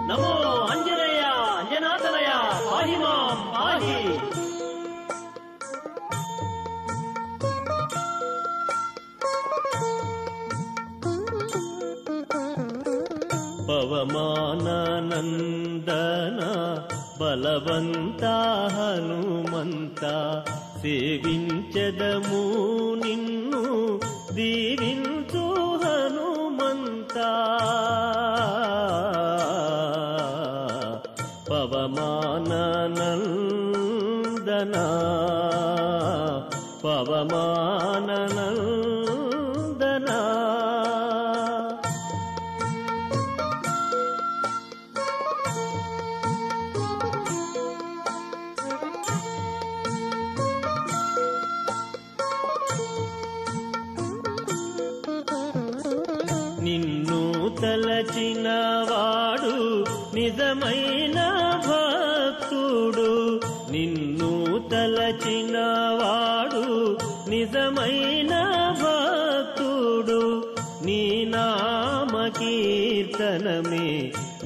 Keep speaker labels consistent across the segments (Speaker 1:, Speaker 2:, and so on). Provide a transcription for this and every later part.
Speaker 1: నమో అంజనేయ అంజనాథనయ పాహి మాం పాహి. పవమానందన బలవంత హనుమంత సేవించదము నిన్ను దీవించు హనుమంత. పవమానందన పవమానందన నిన్ను తలచిన వాడు నిజమైన భక్తుడు. నిన్ను తలచిన వాడు నిజమైన భక్తుడు. నీ నామ కీర్తనమే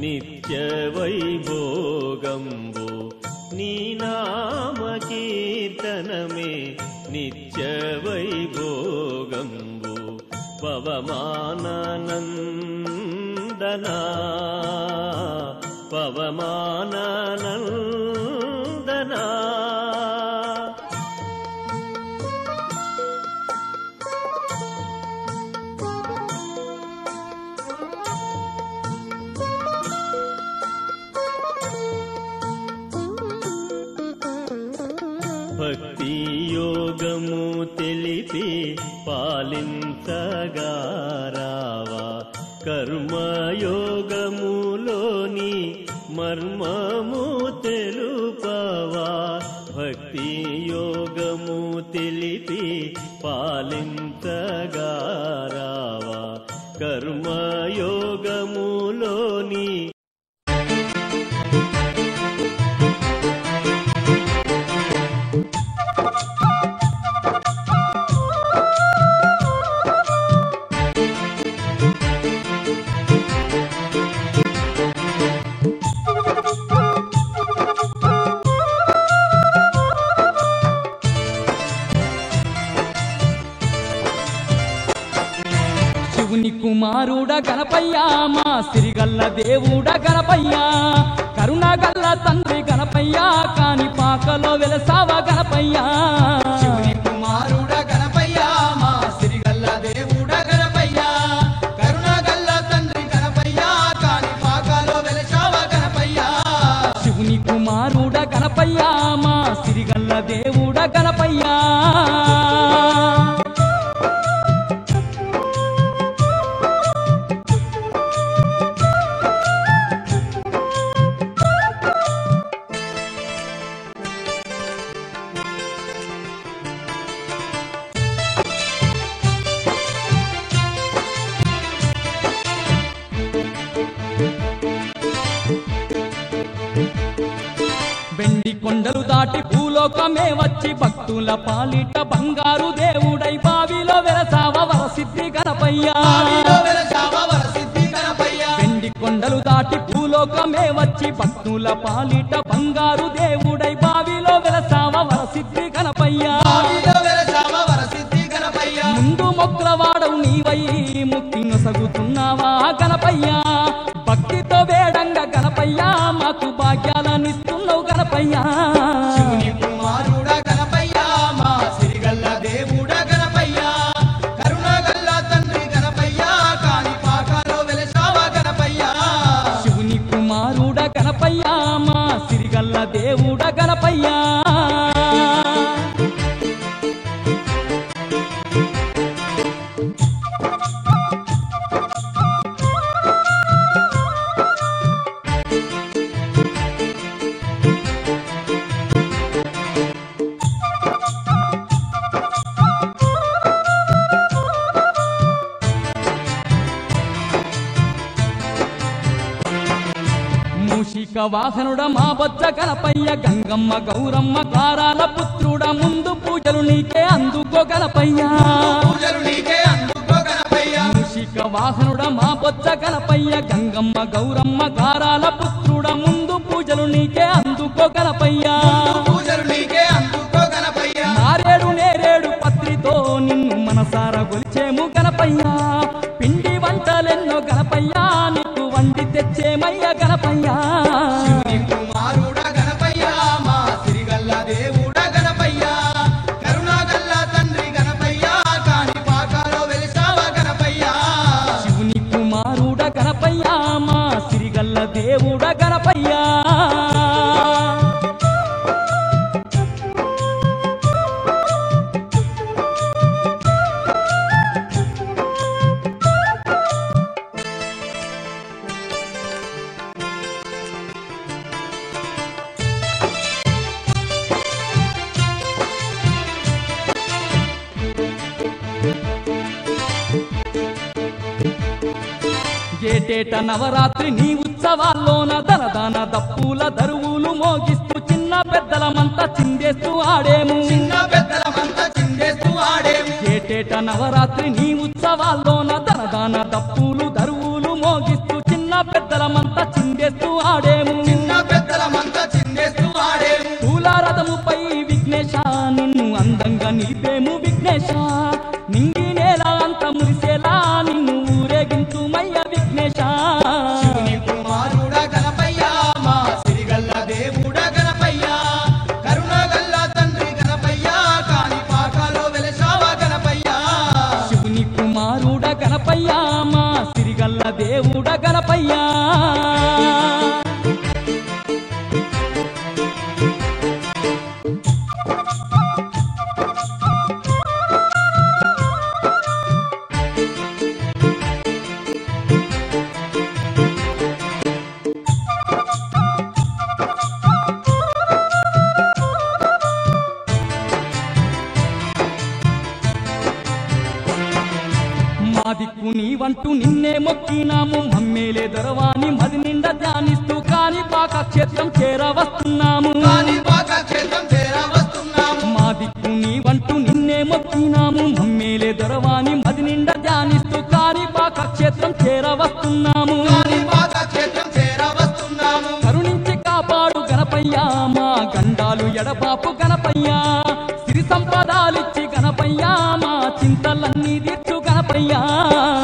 Speaker 1: నిత్య వైభోగంబు. నీ నామ కీర్తనమే నిత్య వైభోగంబు. పవమానందన పవమానందన భక్తి యోగము తెలిపి పాలించగారావా. కర్మయోగములోని మర్మము తెలుపవా. భక్తి యోగము తెలిపి పాలించగారావా. కర్మయోగములోని
Speaker 2: శివుని కుమారుడ గణపయ్యా, మా సిరిగల్ల దేవుడ గణపయ్యా. కరుణగల్ల తండ్రి గణపయ్యా, కాని పాకలో వెలసావ గణపయ్యా.
Speaker 3: శివుని కుమారుడ గణపయ్యా, మా సిరిగల్ల దేవుడ గణపయ్యా. కరుణగల్ల తండ్రి గణపయ్యా, కాని పాకలో వెలసావ గణపయ్యా.
Speaker 2: శివుని కుమారుడ గణపయ్యా, మా సిరిగల్ల దేవుడ గణపయ్యా. వెండి కొండలు దాటి భూలోకమే వచ్చి భక్తుల పాలిట బంగారు దేవుడై బావిలో వెలసావ వరసిద్ధి గణపయ్యా. వెండి కొండలు దాటి భూలోకమే వచ్చి భక్తుల పాలిట బంగారు దేవుడై బావిలో వెలసావ వరసిద్ధి గణపయ్యా. ముందు మొక్కలవాడవు నీవై ముక్తి నొసగుతున్నావా గణపయ్యా. భక్తితో వేడంగా గణపయ్యా, మాకు భాగ్యాలనిస్తున్నావు గణపయ్యా.
Speaker 3: శివుని కుమారుడ గణపయ్యా, మా సిరిగల్ల దేవుడ గణపయ్యా. కరుణగల్ల తండ్రి గణపయ్యా, కాని పాకలో వెలసావ గణపయ్యా.
Speaker 2: శివుని కుమారుడ గణపయ్యా, మా సిరిగల్ల దేవుడ గణపయ్యా. మూషిక వాహనుడ మా బొజ్జ గణపయ్య. గంగమ్మ గౌరమ్మ కారాల పుత్రుడ. ముందు పూజలు నీకే అందుకో గణపయ్యా.
Speaker 3: పూజలు నీకే అందుకో గణపయ్యా.
Speaker 2: మూషిక వాహనుడ మా బొజ్జ గణపయ్య గంగమ్మ గౌరమ్మ గారాల పుత్రుడ ముందు పూజలు నీకే అందుకో గణపయ్య
Speaker 3: పూజలు నీకే అందుకో గణపయ్య
Speaker 2: నారేడు నేరేడు పత్రితో నిన్ను మనసార గొలిచేము గణపయ్య పిండి వంటలెన్నో గణపయ్య నీకు వండి తెచ్చేమయ్య గణపయ్య
Speaker 3: శివుని కుమారుడా గణపయ్య మా సిరిగల్ల దేవుడా గణపయ్య కరుణాగల్ల తండ్రి గణపయ్య కాని పాకాలో వెలిసావా గణపయ్య
Speaker 2: శివుని కుమారుడ గణపయ్య మా సిరిగల్ల దేవుడ గణపయ్య ఏటేట నవరాత్రి నీ ఉత్సవాల్లోన దనదాన దప్పుల దరువులు మోగిస్తూ చిన్న పెద్దలమంతా చిందేస్తూ ఆడేము
Speaker 3: చిన్న పెద్దలమంతా చిందేస్తూ ఆడేము
Speaker 2: ఏటేట నవరాత్రి నీ ఉత్సవాల్లోన దనదాన దప్పులు దరువులు మోగిస్తూ చిన్న పెద్దలమంతా చిందేస్తూ ఆడేము
Speaker 3: చిన్న పెద్దలమంతా చిందేస్తూ ఆడేము
Speaker 2: పూలారథముపై విఘ్నేశ నిన్ను అందంగా నిలిపేము విఘ్నేశ నింగి నేల అంత మురిసేలా నిన్ను ఊరేగించుమయ్య విఘ్నేశ
Speaker 3: శివుని కుమారుడా గణపయ్య మా సిరిగల్ల దేవుడా గణపయ్య కరుణాగల్ల తండ్రి గణపయ్య కాని పాకాలో వెలసావా గణపయ్య
Speaker 2: శివుని కుమారుడ గణపయ్య మా సిరిగల్ల దేవుడ గణపయ్య మా దిక్కు నీవంటూ నిన్నే మొక్కినాము మమ్మేలే దొరవాని మది నిండా ధ్యానిస్తూ కాని పాక క్షేత్రం చేరవస్తున్నాము
Speaker 3: కాని పాక క్షేత్రం చేరా వస్తున్నాము
Speaker 2: మా దిక్కు నీవంటూ నిన్నే మొక్కినాము మమ్మేలే దొరవాని మది నిండా ధ్యానిస్తూ కాని పాక క్షేత్రం చేరవస్తున్నాము
Speaker 3: కాని పాక క్షేత్రం చేరా వస్తున్నాము
Speaker 2: కరుణించి కాపాడు గణపయ్య మా గండాలు ఎడబాపు గణపయ్య సిరి సంపదాలిచ్చి గణపయ్య మా చింతలన్నీ తీర్చు గణపయ్య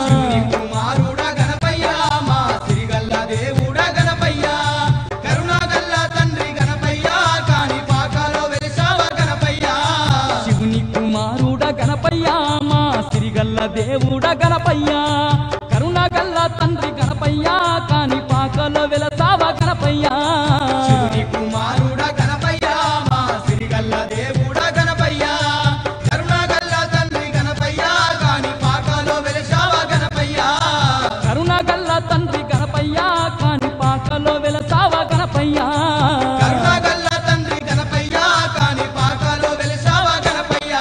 Speaker 3: శివుని కుమారుడా గణపయ్య మా సిరిగల్ల దేవుడా గణపయ్య కరుణాగల్ల తండ్రి గణపయ్య కాని పాకాలో వెలిసావా గణపయ్య
Speaker 2: శివుని కుమారుడ గణపయ్య మా సిరిగల్ల దేవుడ గణపయ్య కరుణగల్ల తండ్రి గణపయ్య కాని పాకలో వెలసావ గణపయ్య
Speaker 3: శివుని కుమారుడా గణపయ్య మా సిరిగల్ల దేవుడా గణపయ్య కరుణాగల్ల తండ్రి గణపయ్య కాని పాకాలో వెలిసావా గణపయ్య
Speaker 2: కరుణగల్ల తండ్రి గణపయ్య కాని పాకలో వెలసావ గణపయ్య
Speaker 3: కరుణాగల్ల తండ్రి గణపయ్య కాని పాకాలో వెలిసావా గణపయ్య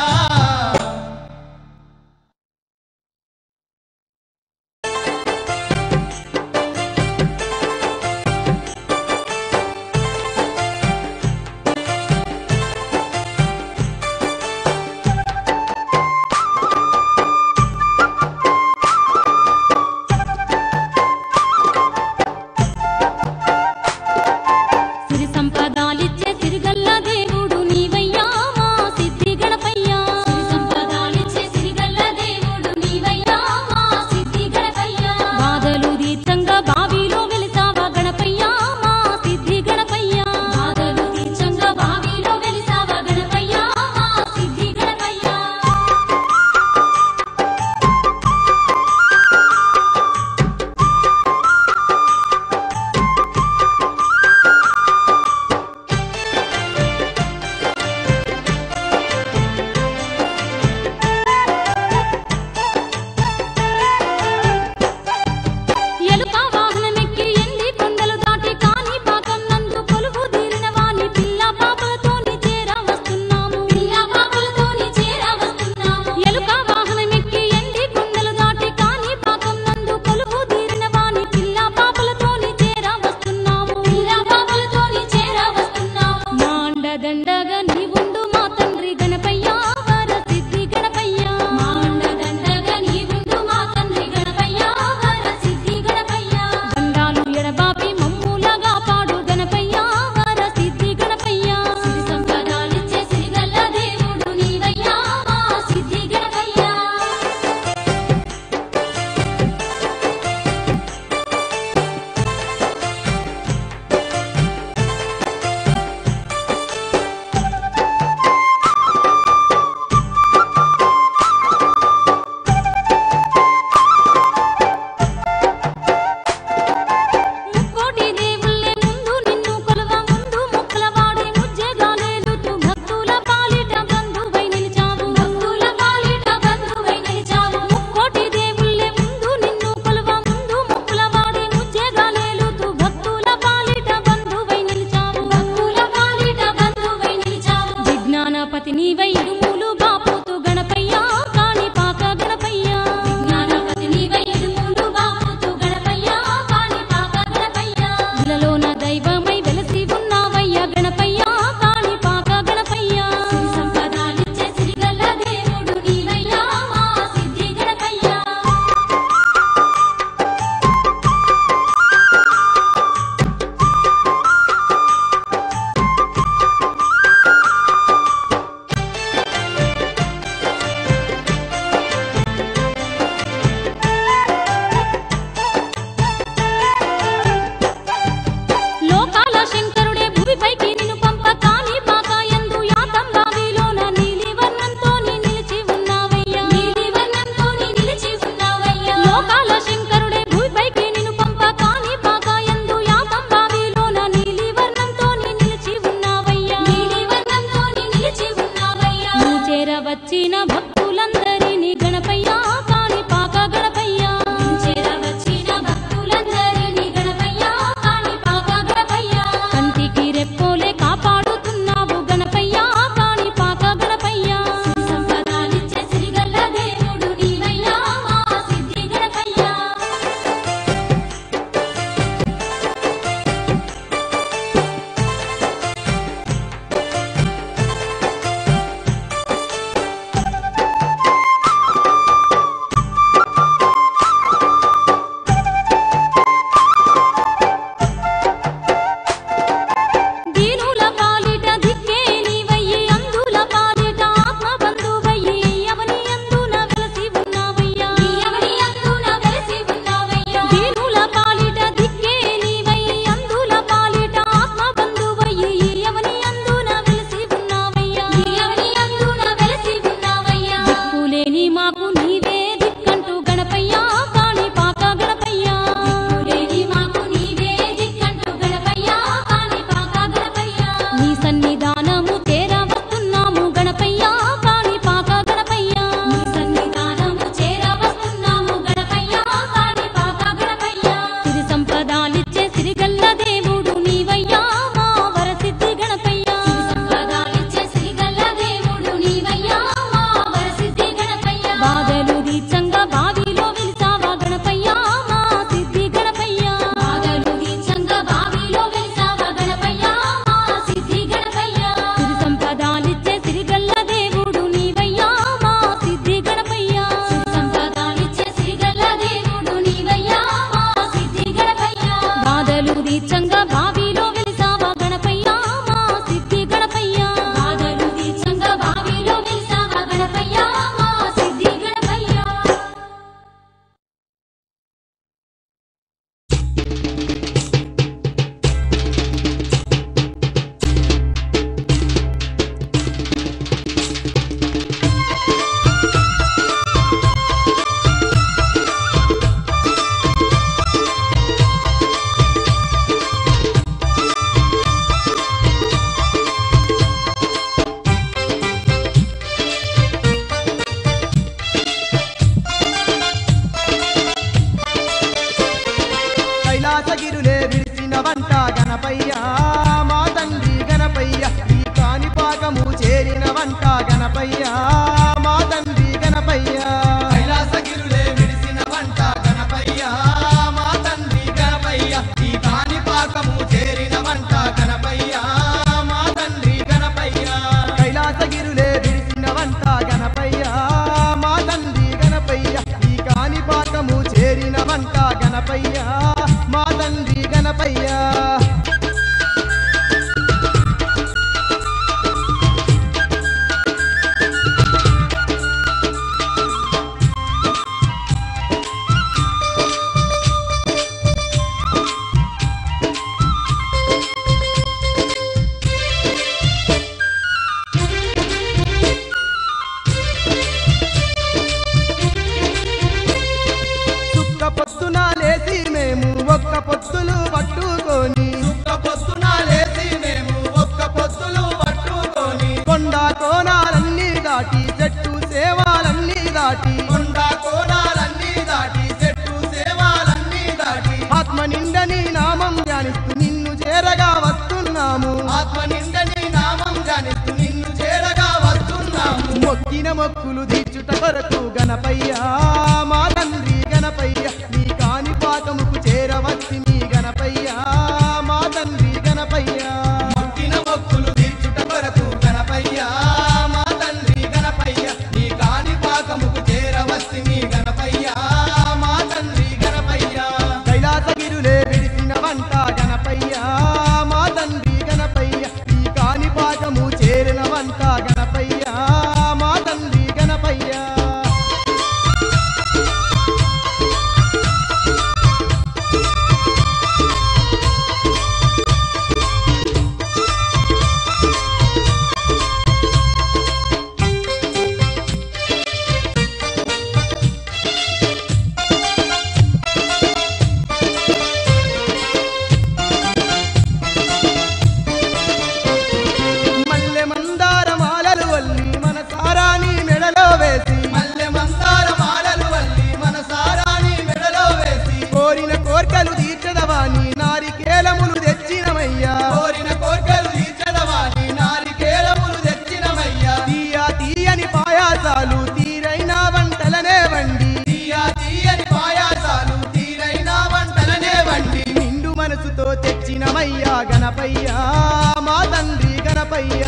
Speaker 4: తీర్చంగా బావిలో వెలిసావా గణపయ్య మా సిద్ధి గణపయ్య బాధలు తీర్చంగా బావిలో వెలిసావా గణపయ్య మా సిద్ధి గణపయ్య
Speaker 3: కైలాసగిరులే విడిసిన వంట గణపయ్య మా తండ్రి గణపయ్య ఈ కాణిపాకము చేరిన వంట గణపయ్య మా తండ్రి గణపయ్య కైలాసగిరులే విడిసిన వంట గణపయ్య మా తండ్రి గణపయ్య ఈ కాణిపాకము చేరిన వంట గణపయ్య మా తండ్రి గణపయ్య కైలాసగిరులే విడిసిన వంట గణపయ్య మా తండ్రి గణపయ్య ఈ కాణిపాకము చేరిన వంట గణపయ్య మా తండ్రి గణపయ్య సుక్క పొద్దున లేసి మేము ఒక్క పొత్తులు పట్టుకొని కొండ కోనాలన్నీ దాటి చెట్టు సేవాలన్నీ దాటి ఆత్మ నిండని నామం ధ్యానిస్తూ నిన్ను చేరగా వస్తున్నాము మొక్కిన మొక్కులు తీర్చుట కొరకు గణపయ్య మా తండ్రి గణపయ్య నీ కాణిపాకముకు చేరవచ్చి మీ గణపయ్య మా తండ్రి గణపయ్య మొక్కిన మొక్కులు తీర్చుట కొరకు గణపయ్య మా తండ్రి గణపయ్య నీ కాణిపాకముకు చేరవచ్చి మీ గణపయ్య మా తండ్రి గణపయ్య కైలాసగిరులే విడిసిన వంట గణపయ్య మా తండ్రి గణపయ్య ఈ కాణిపాకము చేరిన వంట గణపయ్య మా తండ్రి గణపయ్య మల్లె మందార మాలలు వల్లి మన సారాని మెడలో వేసి కోరిన కోర్కలు తీర్చదవాని నారికేలములు తెచ్చినమయ్యా తీయా తీయని పాయాసాలు తీరైన వంటలనే వండి నిండు మనసుతో తెచ్చినమయ్యా గణపయ్య మా తండ్రి గణపయ్య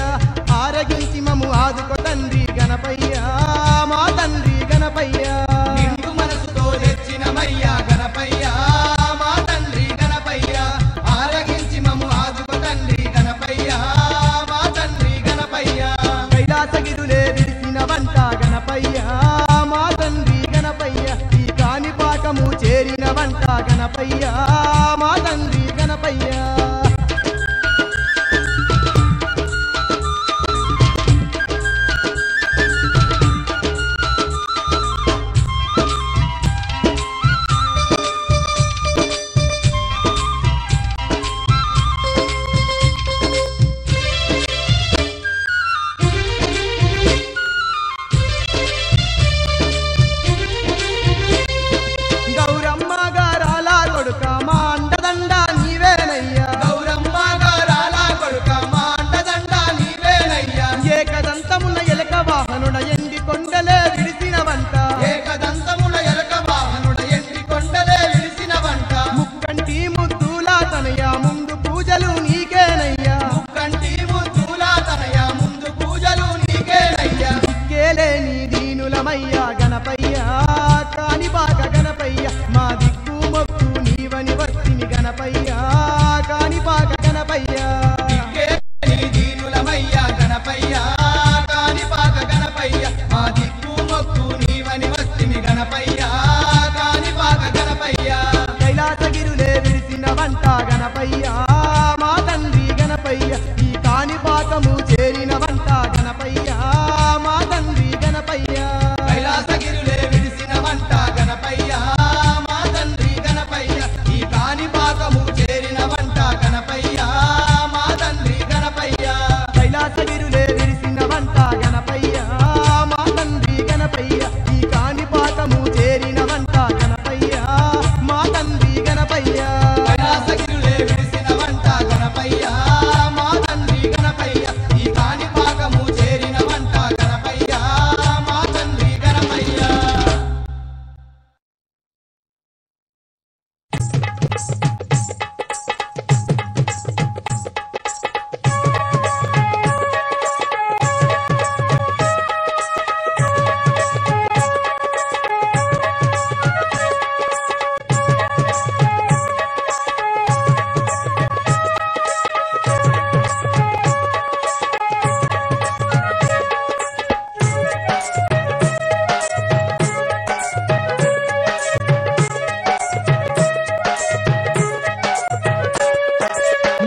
Speaker 3: ఆరగించి మము ఆదుకో తండ్రి గణపయ్య మా తండ్రి గణపయ్య నిండు మనసుతో తెచ్చినమయ్యా గణపయ్య మా తండ్రి గణపయ్య ఆరగించి మము ఆదుకో తండ్రి గణపయ్య మా తండ్రి గణపయ్య కైలాసగిరులే విడిసిన వంట గణపయ్య మా తండ్రి గణపయ్య ఈ కాణిపాకము చేరిన వంట గణపయ్య మా తండ్రి గణపయ్య గౌరమ్మ గారాల కొడుక మా అండదండ నీవేనయ్యా విరిసినవంట గణపయ్య మా తండ్రి గణపయ్య ఈ కాణిపాకము చేరినవంట గణపయ్య మా తండ్రి గణపయ్య
Speaker 5: కైలాసగిరులే విడిసినవంట గణపయ్య మా తండ్రి గణపయ్య ఈ కాణిపాకము చేరినవంట గణపయ్య మా తండ్రి గణపయ్య
Speaker 3: కైలాసగిరులే విరిసినవంట గణపయ్య మా తండ్రి గణపయ్య ఈ కాణిపాకము చేరినవంట గణపయ్య మా తండ్రి గణపయ్య
Speaker 5: కైలాసగిరులే విడిసినవంట గణపయ్య మా తండ్రి గణపయ్య ఈ కాణిపాకము చేరినవంట గణపయ్య మా తండ్రి గణపయ్య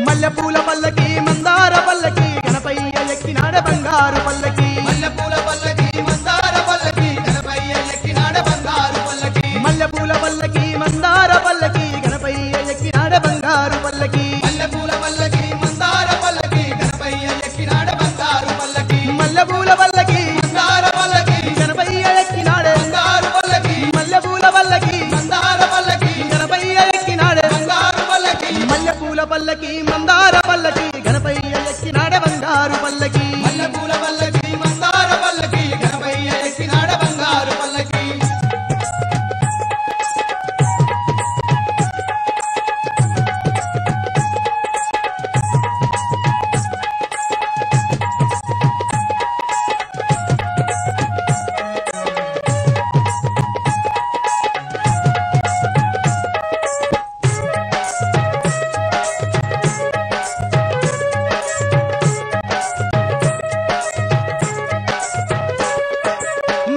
Speaker 3: మల్లెపూల పల్లకి మందార పల్లకి గణపయ్య ఎక్కినాడ బంగారు పల్లకి
Speaker 5: మల్లెపూల పల్లకి మందార పల్లకి గణపయ్య ఎక్కినాడ బంగారు పల్లకి
Speaker 3: మల్లెపూల పల్లకి మందార పల్లకి గణపయ్య ఎక్కినాడ బంగారు పల్లకి
Speaker 5: మల్లెపూల పల్లకి మందార పల్లకి గణపయ్య ఎక్కినాడ బంగారు పల్లకి
Speaker 3: మల్లెపూల పల్లకి
Speaker 5: మందార పల్లకి
Speaker 3: గణపయ్య ఎక్కినాడే
Speaker 5: బంగారు పల్లకి
Speaker 3: మల్లెపూల పల్లకి
Speaker 5: మందార పల్లకి
Speaker 3: గణపయ్య ఎక్కినాడే
Speaker 5: బంగారు పల్లకి
Speaker 3: మల్లెపూల పల్లకి మందార పల్లకి గణపయ్య ఎక్కినాడ బంగారు పల్లకి
Speaker 5: మల్లెపూల పల్లకి మందార పల్లకి గణపయ్య ఎక్కినాడ బంగారు పల్లకి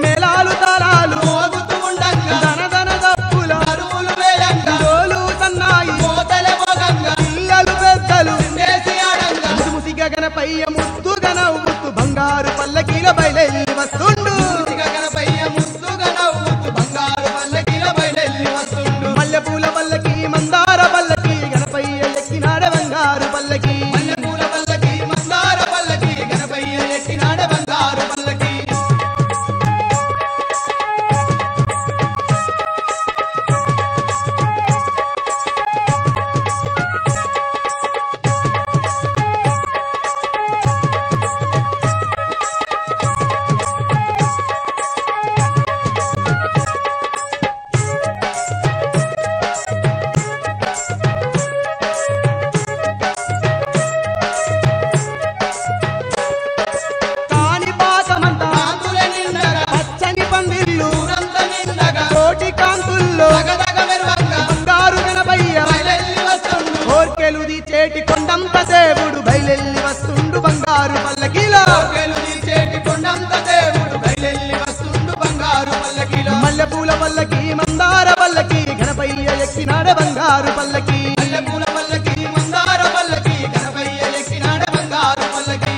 Speaker 3: మేళాలు తాళాలు
Speaker 5: మోగుతూ ఉండంగా
Speaker 3: ధన దప్పుల
Speaker 5: అరువులు వేయంగా
Speaker 3: డోలు సన్నాయి
Speaker 5: కోతలే మోగంగా
Speaker 3: పిల్లలు పెద్దలు
Speaker 5: వేసి ఆడంగా
Speaker 3: ముసిగా గణపయ్య ముద్దుగా నవ్వుతూ బంగారు పల్లకీల బయలెల్లి వస్తుండు
Speaker 5: ముసిగా గణపయ్య ముద్దుగా నవ్వుతూ బంగారు పల్లకిల బయలెల్లి వస్తుండు
Speaker 3: మల్లెపూల పల్లకి మందార పల్లకి గణపయ్య ఎక్కినాడ బంగారు పల్లకి
Speaker 5: మల్లెపూల పల్లకి మందార పల్లకి గణపయ్య ఎక్కినాడ బంగారు పల్లకి
Speaker 3: కాణిపాకమంతా
Speaker 5: కాంతుల నిండగా
Speaker 3: పచ్చని పందిళ్ళు
Speaker 5: ఊరంత నిండగా
Speaker 3: కోటి కాంతుల్లో
Speaker 5: దగదగ మెరువంగా
Speaker 3: బంగారు గణపయ్య
Speaker 5: బయలెల్లి వస్తుండు
Speaker 3: కోర్కెలుది చేటి కొండంత దేవుడు బయలెల్లి వస్తుండు బంగారు పల్లకిలో
Speaker 5: కోర్కెలు తీర్చేటి కొండంత దేవుడు బయలెల్లి వస్తుండు బంగారు పల్లకిలో
Speaker 3: మల్లెపూల పల్లకి మందార పల్లకి గణపయ్య ఎక్కినాడ బంగారు పల్లకి
Speaker 5: మల్లెపూల పల్లకి మందార పల్లకి గణపయ్య ఎక్కినాడ బంగారు పల్లకి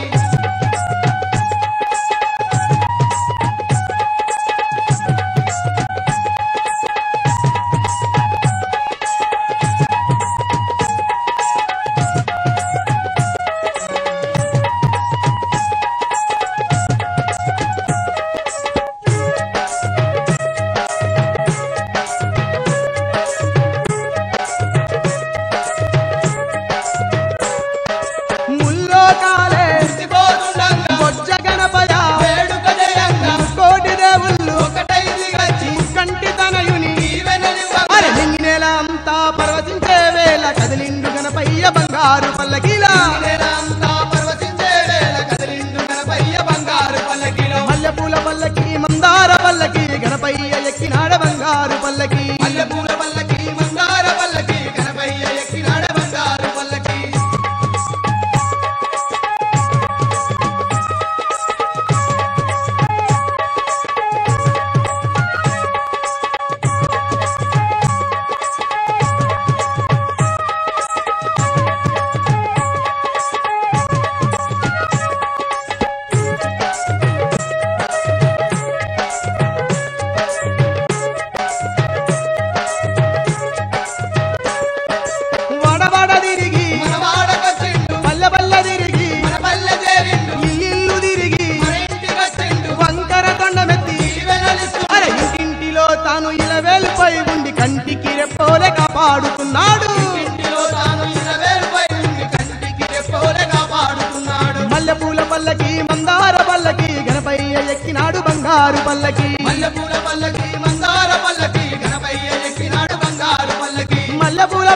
Speaker 3: ముల్లోకాలే
Speaker 5: మురిసిపోతుండంగా
Speaker 3: బొజ్జ గణపయ
Speaker 5: వేడుక జయంగా
Speaker 3: కోటి దేవుళ్ళు
Speaker 5: ఒకటై దిగచ్చి
Speaker 3: కంటి తనయుని
Speaker 5: ఈవెనలివ్వంగా
Speaker 3: అరే నెల అంతా పర్వతించే వేళ కదిలిండు గణపయ్య బంగారు పల్లకిలా
Speaker 5: నేలంతా పర్వతించే వేళ కదిలిండు గణపయ్య బంగారు పల్లకిలో
Speaker 3: మల్లెపూల పల్లకి మందార పల్లకి గణపయ్య ఎక్కినాడ బంగారు పల్లకి
Speaker 5: మల్లెపూల పల్లకి మందార పల్లకి గణపయ్య ఎక్కినాడ బంగారు పల్లకి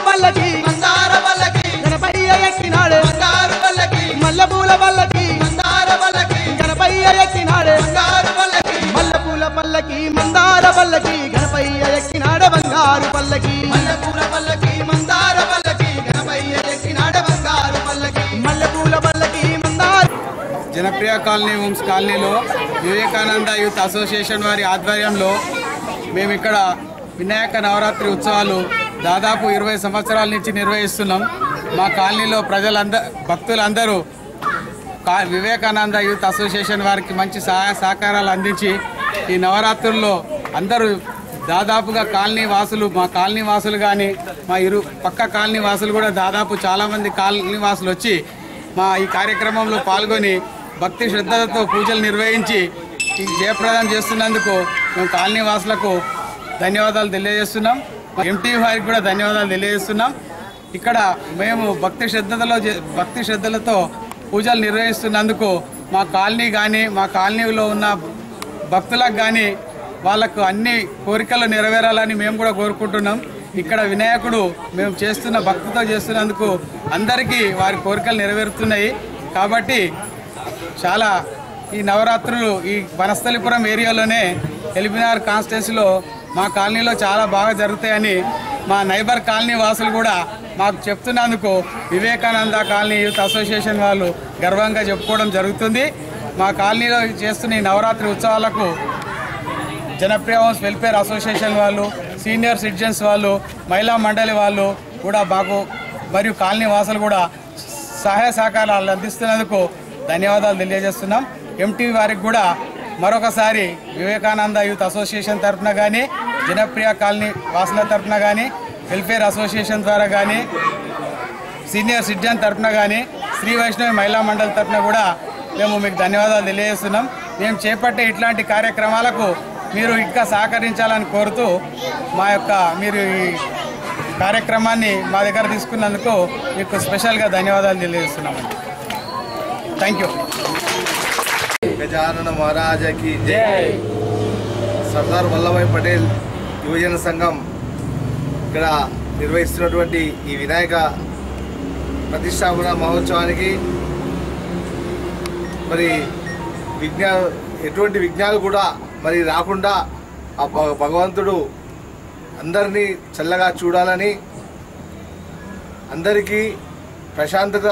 Speaker 3: పల్లకి
Speaker 5: మందార పల్లకి
Speaker 3: గణపయ్య ఎక్కినాడే
Speaker 5: బంగారు పల్లకి
Speaker 3: మల్లెపూల పల్లకి
Speaker 5: మందార పల్లకి
Speaker 3: గణపయ్య ఎక్కినాడే
Speaker 5: బంగారు పల్లకి
Speaker 3: మల్లెపూల పల్లకి మందార పల్లకి గణపయ్య ఎక్కినాడే బంగారు పల్లకి
Speaker 5: మల్లెపూల పల్లకి మందార పల్లకి గణపయ్య ఎక్కినాడ బంగారు పల్లకి
Speaker 3: మల్లెపూల పల్లకి మందార
Speaker 6: జనప్రియ కాలనీ హోమ్స్ కాలనీలో వివేకానంద యూత్ అసోసియేషన్ వారి ఆధ్వర్యంలో మేము ఇక్కడ వినాయక నవరాత్రి ఉత్సవాలు దాదాపు 20 సంవత్సరాల నుంచి నిర్వహిస్తున్నాం. మా కాలనీలో భక్తులందరూ వివేకానంద యూత్ అసోసియేషన్ వారికి మంచి సహాయ సహకారాలు అందించి ఈ నవరాత్రుల్లో అందరూ దాదాపుగా కాలనీ వాసులు, మా కాలనీ వాసులు కానీ మా పక్క కాలనీ వాసులు కూడా దాదాపు చాలామంది కాలనీ వాసులు వచ్చి మా ఈ కార్యక్రమంలో పాల్గొని భక్తి శ్రద్ధలతో పూజలు నిర్వహించి ఈ జయప్రదం చేస్తున్నందుకు మేము కాలనీ వాసులకు ధన్యవాదాలు తెలియజేస్తున్నాం. ఎంటీవీ వారికి కూడా ధన్యవాదాలు తెలియజేస్తున్నాం. ఇక్కడ మేము భక్తి శ్రద్ధలతో పూజలు నిర్వహిస్తున్నందుకు మా కాలనీ కానీ మా కాలనీలో ఉన్న భక్తులకు కానీ వాళ్ళకు అన్ని కోరికలు నెరవేరాలని మేము కూడా కోరుకుంటున్నాం. ఇక్కడ వినాయకుడు మేము చేస్తున్న భక్తితో చేస్తున్నందుకు అందరికీ వారి కోరికలు నెరవేరుతున్నాయి. కాబట్టి చాలా ఈ నవరాత్రులు ఈ వనస్థలిపురం ఏరియాలోనే ఎల్బీనగర్ కాన్స్టిట్యున్సీలో మా కాలనీలో చాలా బాగా జరుగుతాయని మా నైబర్ కాలనీ వాసులు కూడా మాకు చెప్తున్నందుకు వివేకానంద కాలనీ యూత్ అసోసియేషన్ వాళ్ళు గర్వంగా చెప్పుకోవడం జరుగుతుంది. మా కాలనీలో చేస్తున్న ఈ నవరాత్రి ఉత్సవాలకు జనప్రియ హోమ్స్ వెల్ఫేర్ అసోసియేషన్ వాళ్ళు, సీనియర్ సిటిజన్స్ వాళ్ళు, మహిళా మండలి వాళ్ళు కూడా మాకు మరియు కాలనీ వాసులు కూడా సహాయ సహకారాలు అందిస్తున్నందుకు ధన్యవాదాలు తెలియజేస్తున్నాం. ఎంటీవీ వారికి కూడా మరొకసారి వివేకానంద యూత్ అసోసియేషన్ తరఫున కానీ, జనప్రియ కాలనీ వాసుల తరఫున కానీ, వెల్ఫేర్ అసోసియేషన్ ద్వారా కానీ, సీనియర్ సిటిజన్ తరఫున కానీ, శ్రీ వైష్ణవి మహిళా మండలి తరఫున కూడా మేము మీకు ధన్యవాదాలు తెలియజేస్తున్నాం. మేము చేపట్టే ఇట్లాంటి కార్యక్రమాలకు మీరు ఇంకా సహకరించాలని కోరుతూ మీరు ఈ కార్యక్రమాన్ని మా దగ్గర తీసుకున్నందుకు మీకు స్పెషల్గా ధన్యవాదాలు తెలియజేస్తున్నామండి. Thank you.
Speaker 7: గజానన మహారాజకి జై. సర్దార్ వల్లభాయ్ పటేల్ యువజన సంఘం ఇక్కడ నిర్వహిస్తున్నటువంటి ఈ వినాయక ప్రతిష్టాపన మహోత్సవానికి మరి ఎటువంటి విఘ్నాలు కూడా మరి రాకుండా ఆ భగవంతుడు అందరినీ చల్లగా చూడాలని, అందరికీ ప్రశాంతత,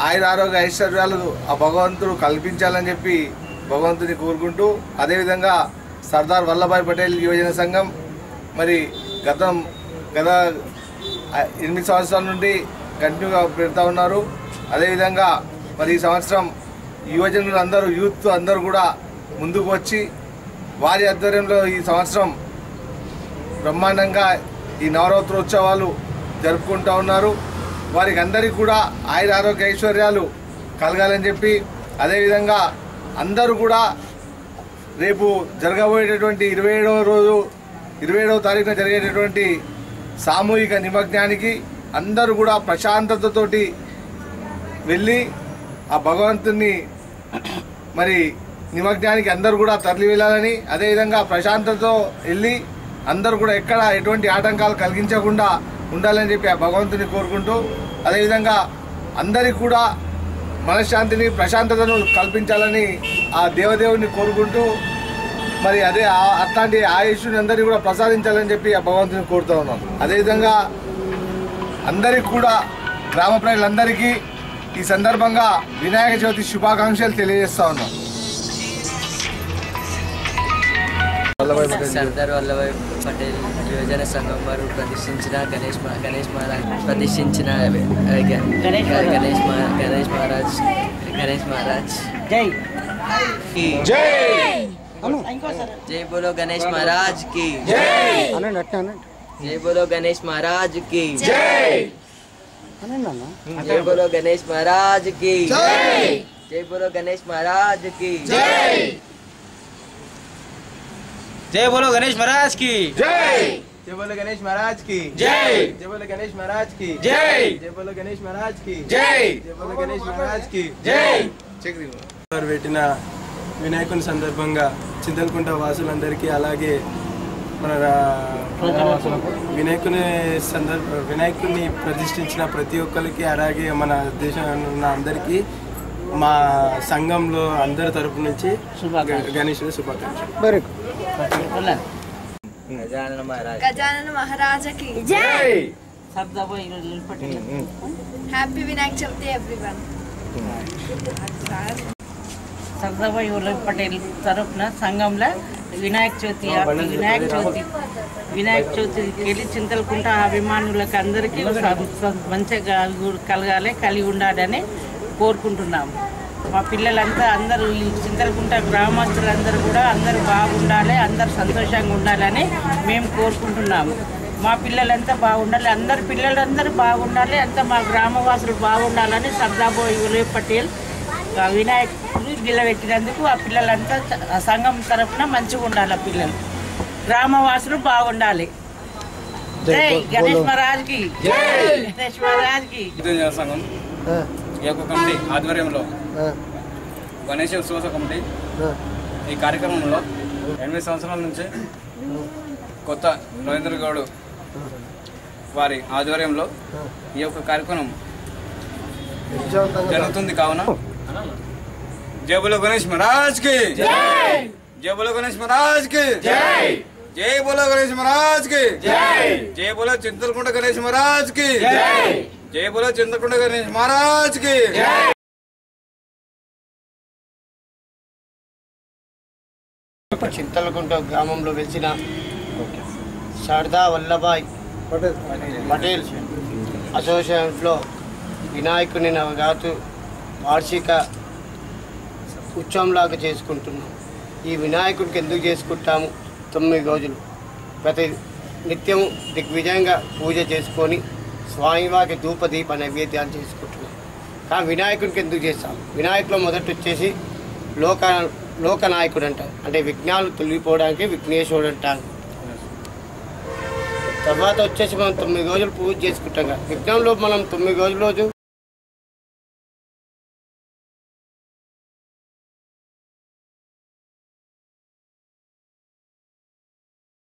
Speaker 7: ఆయురారోగ్య ఐశ్వర్యాలు ఆ భగవంతుడు కల్పించాలని చెప్పి భగవంతుని కోరుకుంటూ, అదేవిధంగా సర్దార్ వల్లభాయ్ పటేల్ యువజన సంఘం మరి గత 8 సంవత్సరాల నుండి కంటిన్యూగా పెడతా ఉన్నారు. అదేవిధంగా మరి ఈ సంవత్సరం యువజనులు అందరూ యూత్ అందరూ కూడా ముందుకు వచ్చి వారి ఆధ్వర్యంలో ఈ సంవత్సరం బ్రహ్మాండంగా ఈ నవరాత్రోత్సవాలు జరుపుకుంటూ ఉన్నారు. వారికి అందరికీ కూడా ఆయుర ఆరోగ్య ఐశ్వర్యాలు కలగాలని చెప్పి, అదేవిధంగా అందరూ కూడా రేపు జరగబోయేటటువంటి 27వ తారీఖున జరిగేటటువంటి సామూహిక నిమగ్నానికి అందరూ కూడా ప్రశాంతతతోటి వెళ్ళి ఆ భగవంతుని మరి నిమగ్నానికి అందరూ కూడా తరలి వెళ్ళాలని, అదేవిధంగా ప్రశాంతతతో వెళ్ళి అందరూ కూడా ఎటువంటి ఆటంకాలు కలిగించకుండా ఉండాలని చెప్పి ఆ భగవంతుని కోరుకుంటూ, అదేవిధంగా అందరికీ కూడా మనశ్శాంతిని, ప్రశాంతతను కల్పించాలని ఆ దేవదేవుని కోరుకుంటూ, మరి అట్లాంటి ఆయుష్ని అందరికీ కూడా ప్రసాదించాలని చెప్పి ఆ భగవంతుని కోరుతూ ఉన్నాం. అదేవిధంగా అందరికీ కూడా గ్రామ ప్రజలందరికీ ఈ సందర్భంగా వినాయక చవితి శుభాకాంక్షలు తెలియజేస్తా ఉన్నాం.
Speaker 8: సర్దార్ వల్లభాయ్ పటేల్ యువజన సంఘం వారు ప్రతిష్ఠించిన గణేష్ మహారాజ్ జై జై బోలో గణేష్ మహారాజ్ కి జై బోలో గణేష్ మహారాజ్ కి జై బోలో గణేష్ మహారాజ్ కి జై బోలో గణేష్ మహారాజ్ కి
Speaker 9: जय बोलो गणेश महाराज की
Speaker 5: जय. जय बोलो गणेश महाराज की
Speaker 9: जय.
Speaker 5: जय बोलो गणेश महाराज की
Speaker 9: जय.
Speaker 5: जय बोलो गणेश महाराज की
Speaker 9: जय.
Speaker 5: जय बोलो गणेश महाराज की
Speaker 9: जय.
Speaker 10: పెట్టిన వినాయకుని సందర్భంగా చింతలకుంట వాసులందరికీ అలాగే మన వినాయకుడిని ప్రతిష్ఠించిన ప్రతి ఒక్కరికి, అలాగే మన దేశంలో ఉన్న అందరికీ మా సంఘంలో అందరి తరపు నుంచి గణేశుడి శుభాకాంక్షలు.
Speaker 11: गजानन महाराज की
Speaker 12: जय।
Speaker 11: हैप्पी विनायक चौथी एवरीवन.
Speaker 12: సర్దాబాయి వల్లభ్ పటేల్ తరఫున సంఘంలో వినాయక చవితికి వెళ్ళి చింతలకుంట అభిమానులకు అందరికీ మంచిగా కలగాలి, కలిగి ఉండాలని కోరుకుంటున్నాము. మా పిల్లలంతా అందరూ ఈ చింతలకుంట గ్రామస్తులందరూ కూడా అందరూ బాగుండాలి, అందరూ సంతోషంగా ఉండాలని మేము కోరుకుంటున్నాము. మా పిల్లలంతా బాగుండాలి, అందరు పిల్లలందరూ బాగుండాలి, అంతా మా గ్రామవాసులు బాగుండాలని సర్దాబాయి వల్లభ్ పటేల్ వినాయకుడు నిలబెట్టినందుకు ఆ పిల్లలంతా సంఘం తరఫున మంచిగా ఉండాలి. ఆ పిల్లలు గ్రామవాసులు బాగుండాలి. జై గణేష్ మహారాజ్కి, గణేష్ మహారాజ్కి.
Speaker 13: సంఘం ఈ యొక్క కమిటీ ఆధ్వర్యంలో గణేష్ ఉత్సవ కమిటీ ఈ కార్యక్రమంలో 8 సంవత్సరాల నుంచి కొత్త రవీంద్ర గౌడ్ వారి ఆధ్వర్యంలో ఈ యొక్క కార్యక్రమం జరుగుతుంది. కావున జై బోలో గణేష్ మహారాజ్ కి జై, జై బోలో గణేష్ మహారాజ్ కి జై, జై బోలో గణేష్ మహారాజ్ కి జై, జై బోలో చింతలకుంట గణేష్ మహారాజ్ కి జై, జై బోలో చింతలకుంట గణేష్ మహారాజ్ కి జై.
Speaker 14: చింతలకుంట గ్రామంలో వెలిసిన సర్దార్ వల్లభాయ్ పటేల్ అసోసియేషన్లో వినాయకుని నవరాత్రి వార్షిక ఉత్సవంలాగా చేసుకుంటున్నాం. ఈ వినాయకుడికి ఎందుకు చేసుకుంటాము? 9 రోజులు ప్రతి నిత్యము దిగ్విజయంగా పూజ చేసుకొని స్వామివారికి ధూపదీప నైవేద్యాలు చేసుకుంటున్నాం. కానీ వినాయకుడికి ఎందుకు చేస్తాం? వినాయకుడు మొదట వచ్చేసి లోకనాయకుడు అంటారు, అంటే విఘ్నాలు తొలగిపోవడానికి విఘ్నేశ్వరుడు అంటారు. తర్వాత వచ్చేసి మనం 9 రోజులు పూజ చేసుకుంటాం. విఘ్నంలో మనం 9 రోజుల రోజు